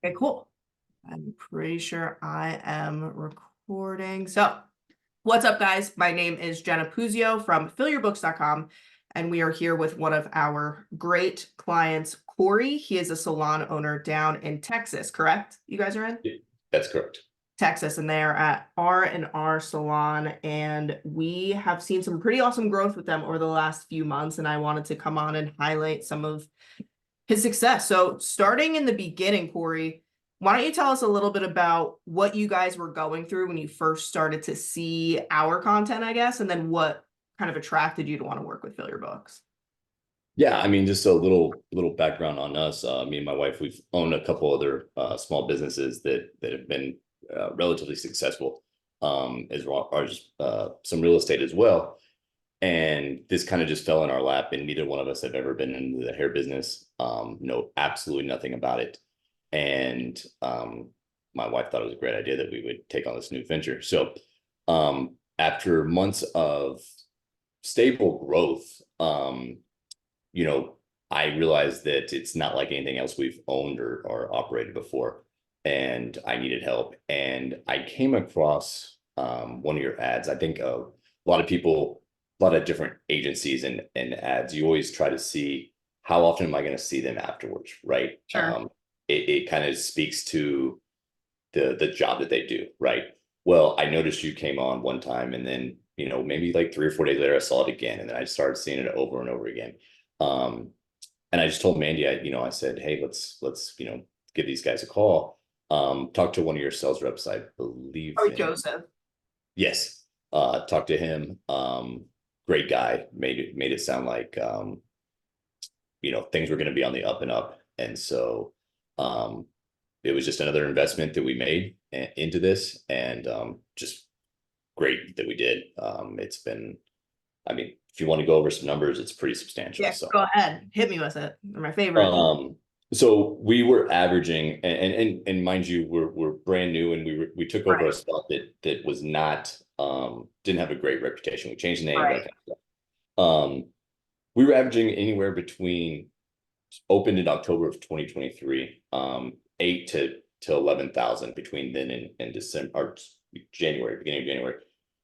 Okay, cool. I'm pretty sure I am recording. So, what's up, guys? My name is Jenna from FillYourBooks.com, and we are here with one of our great clients, Kory. He is a salon owner down in Texas, correct? You guys are in Yeah, that's correct. Texas, and they are at R&R Salon, and we have seen some pretty awesome growth with them over the last few months, and I wanted to come on and highlight some of his success. So starting in the beginning, Kory, why don't you tell us a little bit about what you guys were going through when you first started to see our content, I guess, and then what kind of attracted you to want to work with Fill Your Books? Yeah, I mean, just a little background on us. Me and my wife, we've owned a couple other small businesses that have been relatively successful, as well as some real estate as well. And this kind of just fell in our lap, and neither one of us have ever been into the hair business. Know absolutely nothing about it. And my wife thought it was a great idea that we would take on this new venture. So after months of stable growth, I realized that it's not like anything else we've owned or operated before, and I needed help. And I came across one of your ads. I think a lot of people, a lot of different agencies and ads, you always try to see how often am I going to see them afterwards, right? Sure. It kind of speaks to the job that they do, right? Well, I noticed you came on one time, and then maybe like 3 or 4 days later I saw it again, and then I started seeing it over and over again. And I just told Mandy, I said, hey, let's give these guys a call. Talk to one of your sales reps, I believe. Oh, Joseph. Yes. Talk to him. Great guy. Made it sound like things were going to be on the up and up. And so it was just another investment that we made into this, and just great that we did. It's been, I mean, if you want to go over some numbers, it's pretty substantial. Yeah, So go ahead. Hit me with it. They're my favorite. so we were averaging, and mind you, we're brand new, and we took over a spot that was not didn't have a great reputation. We changed the name, that kind of stuff. We were averaging anywhere between, opened in October of 2023, 8 to 11,000 between then and December or January, beginning of January.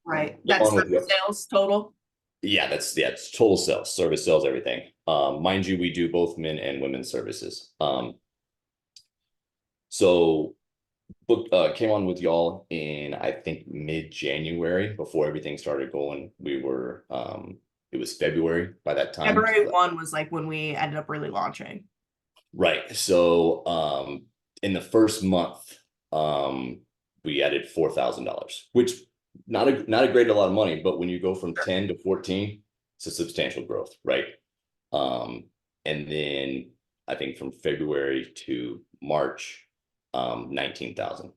Right. That's the sales total. Yeah, it's total sales, service sales, everything. Mind you, we do both men and women's services. So came on with y'all in, I think, mid-January, before everything started going. We were it was February by that time. February 1 was like when we ended up really launching. Right. So in the first month, we added $4,000, which not a great a lot of money, but when you go from 10 to 14, it's a substantial growth, right? And then I think from February to March, 19,000.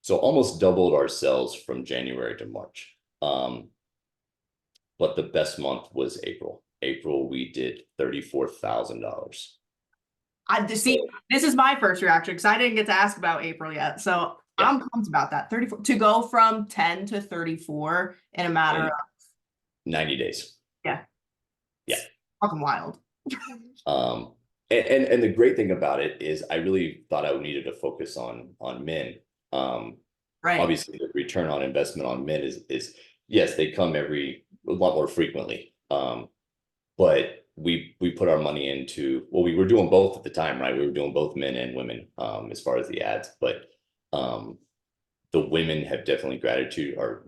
So almost doubled our sales from January to March. But the best month was April. April, we did $34,000. See, this is my first reaction because I didn't get to ask about April yet. So yeah. I'm pumped about that. 34 to go from 10 to 34 in a matter of 90 days. Yeah. Yeah. Fucking wild. And the great thing about it is I really thought I needed to focus on men. Right. Obviously the return on investment on men is yes, they come a lot more frequently. But we put our money into, well, we were doing both at the time, right? We were doing both men and women as far as the ads, but the women have definitely gratitude or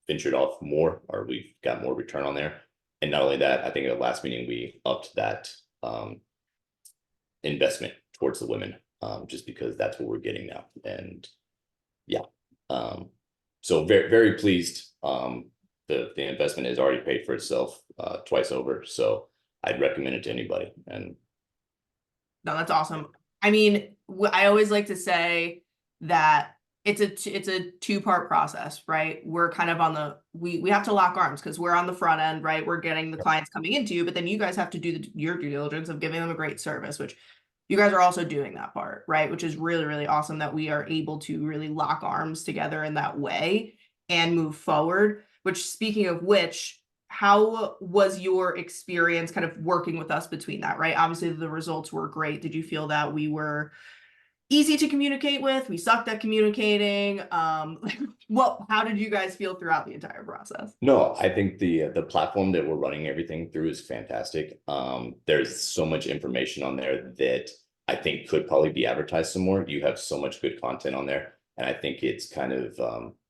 ventured off more, or we've got more return on there. And not only that, I think at the last meeting we upped that investment towards the women, just because that's what we're getting now. And yeah, so very, very pleased. The investment has already paid for itself twice over, so I'd recommend it to anybody. And no, that's awesome. I mean, I always like to say that it's a two-part process, right? We're kind of on the we have to lock arms because we're on the front end, right? We're getting the clients coming into you, but then you guys have to do your due diligence of giving them a great service, which you guys are also doing that part, right? Which is really, really awesome that we are able to really lock arms together in that way and move forward. Which, speaking of which, how was your experience kind of working with us between that, right? Obviously, the results were great. Did you feel that we were easy to communicate with. We sucked at communicating. How did you guys feel throughout the entire process? No, I think the platform that we're running everything through is fantastic. There's so much information on there that I think could probably be advertised some more. You have so much good content on there, and I think it's kind of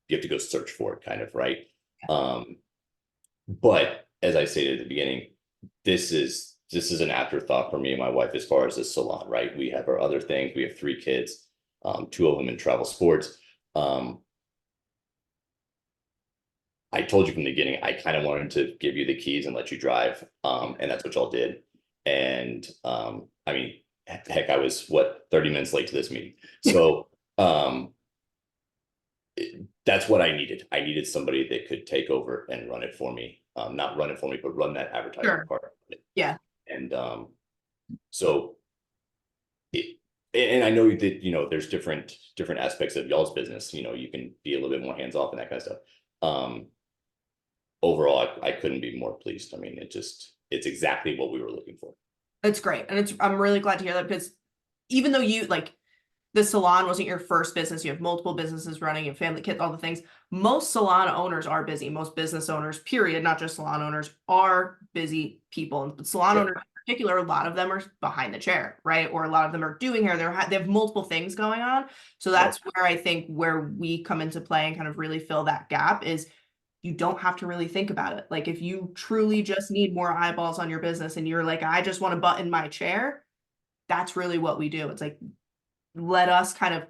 you have to go search for it, kind of, right? But as I stated at the beginning, this is an afterthought for me and my wife as far as the salon, right? We have our other things. We have 3 kids, 2 of them in travel sports. I told you from the beginning, I kind of wanted to give you the keys and let you drive. And that's what y'all did. And I mean, heck, I was 30 minutes late to this meeting. So that's what I needed. I needed somebody that could take over and run it for me. Not run it for me, but run that advertising part of it. Yeah. And so and I know that, there's different aspects of y'all's business. You can be a little bit more hands off and that kind of stuff. Overall, I couldn't be more pleased. I mean, it's exactly what we were looking for. It's great. And I'm really glad to hear that, because even though the salon wasn't your first business, you have multiple businesses running, your family, kids, all the things. Most salon owners are busy. Most business owners, period, not just salon owners, are busy people. And salon owners in particular, a lot of them are behind the chair, right? Or a lot of them are doing hair. They have multiple things going on. So that's where I think where we come into play and kind of really fill that gap is you don't have to really think about it. Like if you truly just need more eyeballs on your business and you're like, I just want to button my chair, that's really what we do. It's like, let us kind of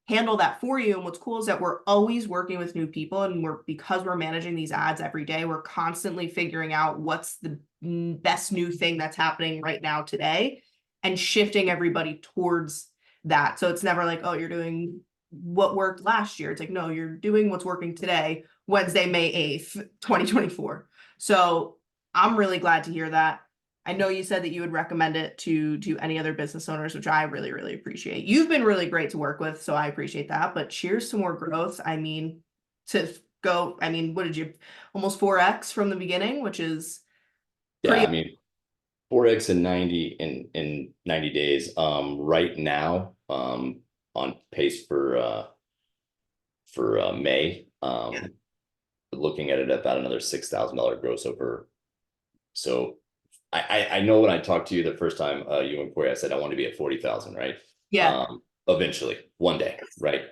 handle that for you. And what's cool is that we're always working with new people, and because we're managing these ads every day, we're constantly figuring out what's the best new thing that's happening right now today and shifting everybody towards that. So it's never like, oh, you're doing what worked last year. It's like, no, you're doing what's working today, Wednesday, May 8th, 2024. So I'm really glad to hear that. I know you said that you would recommend it to any other business owners, which I really, really appreciate. You've been really great to work with, so I appreciate that. But cheers to more growth. I mean, what did you, almost 4x from the beginning, which is pretty. Yeah, I mean, 4x in 90 days. Right now, on pace for May. Looking at it at about another $6,000 gross over. So I know when I talked to you the first time, you and Kory, I said I want to be at 40,000, right? Yeah. Eventually, one day, right?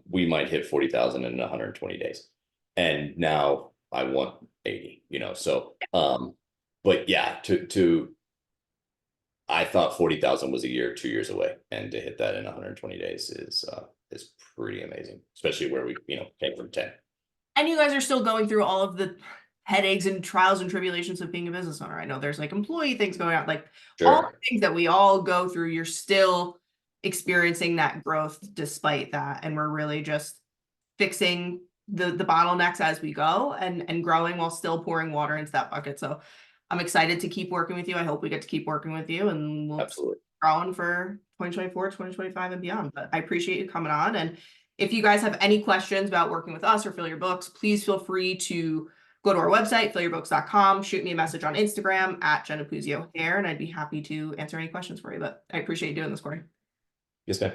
We might hit 40,000 in 120 days, and now I want 80. So but yeah, I thought 40,000 was a year, 2 years away, and to hit that in 120 days is pretty amazing, especially where we came from 10. And you guys are still going through all of the headaches and trials and tribulations of being a business owner. I know there's like employee things going on, like all the things that we all go through. You're still experiencing that growth despite that, and we're really just fixing the bottlenecks as we go and growing while still pouring water into that bucket. So I'm excited to keep working with you. I hope we get to keep working with you, and we'll Absolutely. keep growing for 2024, 2025 and beyond. But I appreciate you coming on. And if you guys have any questions about working with us or Fill Your Books, please feel free to go to our website, fillyourbooks.com, shoot me a message on Instagram at Jenna Puzio Hair, and I'd be happy to answer any questions for you. But I appreciate you doing this, Kory. Yes, ma'am.